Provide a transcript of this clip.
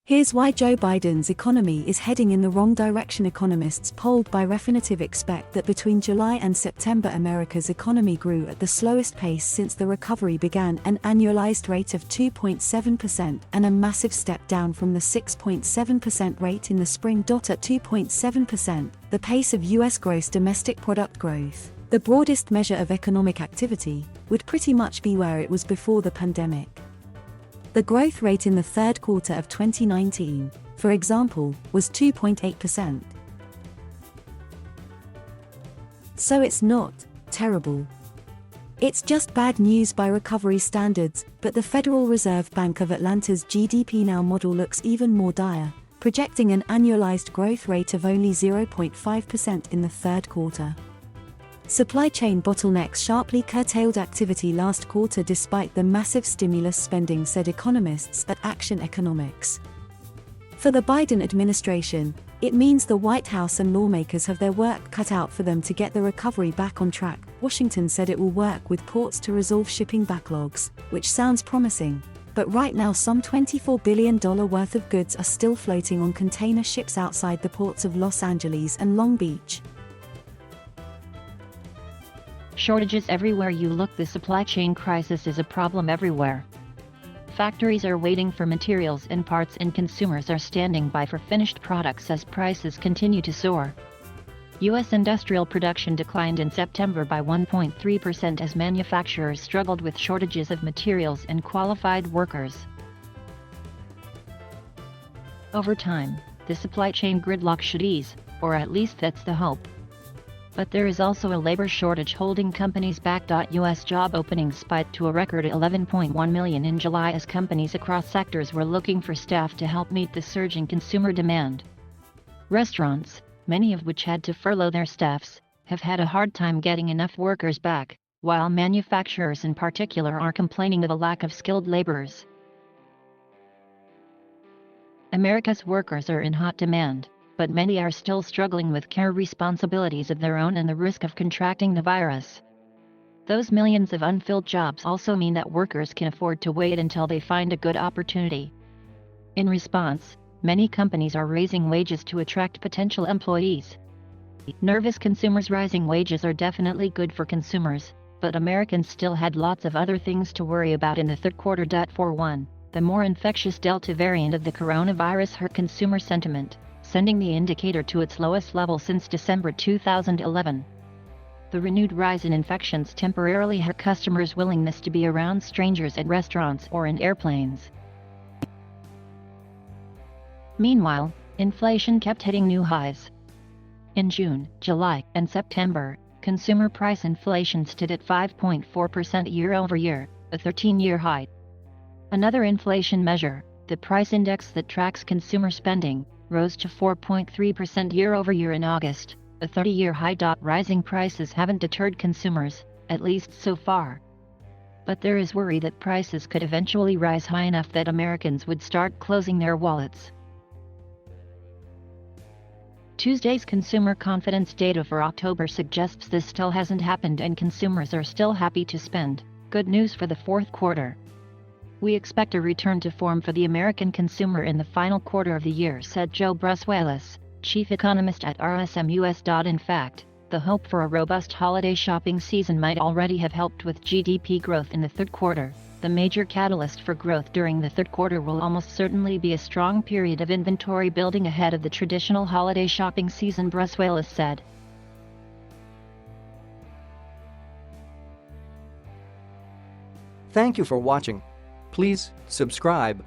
Here's why Joe Biden's economy is heading in the wrong direction. Economists polled by Refinitiv expect that between July and September America's economy grew at the slowest pace since the recovery began, an annualized rate of 2.7% and a massive step down from the 6.7% rate in the spring. At 2.7%, the pace of U.S. gross domestic product growth, the broadest measure of economic activity, would pretty much be where it was before the pandemic. The growth rate in the third quarter of 2019, for example, was 2.8%. So it's not terrible. It's just bad news by recovery standards, but the Federal Reserve Bank of Atlanta's GDP Now model looks even more dire, projecting an annualized growth rate of only 0.5% in the third quarter. Supply chain bottlenecks sharply curtailed activity last quarter despite the massive stimulus spending, said economists at Action Economics. For the Biden administration, it means the White House and lawmakers have their work cut out for them to get the recovery back on track. Washington said it will work with ports to resolve shipping backlogs, which sounds promising, but right now some $24 billion worth of goods are still floating on container ships outside the ports of Los Angeles and Long Beach. Shortages everywhere you look. The supply chain crisis is a problem everywhere. Factories are waiting for materials and parts, and consumers are standing by for finished products as prices continue to soar. U.S. industrial production declined in September by 1.3% as manufacturers struggled with shortages of materials and qualified workers. Over time, the supply chain gridlock should ease, or at least that's the hope. But there is also a labor shortage holding companies back. U.S. job openings spiked to a record 11.1 million in July as companies across sectors were looking for staff to help meet the surge in consumer demand. Restaurants, many of which had to furlough their staffs, have had a hard time getting enough workers back, while manufacturers in particular are complaining of a lack of skilled laborers. America's workers are in hot demand, but many are still struggling with care responsibilities of their own and the risk of contracting the virus. Those millions of unfilled jobs also mean that workers can afford to wait until they find a good opportunity. In response, many companies are raising wages to attract potential employees. Nervous consumers. Rising wages are definitely good for consumers, but Americans still had lots of other things to worry about in the third quarter. For one, the more infectious Delta variant of the coronavirus hurt consumer sentiment, sending the indicator to its lowest level since December 2011. The renewed rise in infections temporarily hurt customers' willingness to be around strangers at restaurants or in airplanes. Meanwhile, inflation kept hitting new highs. In June, July, and September, consumer price inflation stood at 5.4% year-over-year, a 13-year high. Another inflation measure, the price index that tracks consumer spending, rose to 4.3% year-over-year in August, a 30-year high. Rising prices haven't deterred consumers, at least so far. But there is worry that prices could eventually rise high enough that Americans would start closing their wallets. Tuesday's consumer confidence data for October suggests this still hasn't happened and consumers are still happy to spend. Good news for the fourth quarter. We expect a return to form for the American consumer in the final quarter of the year, said Joe Brusuelas, chief economist at RSM-US. In fact, the hope for a robust holiday shopping season might already have helped with GDP growth in the third quarter. The major catalyst for growth during the third quarter will almost certainly be a strong period of inventory building ahead of the traditional holiday shopping season, Brusuelas said. Thank you for watching. Please subscribe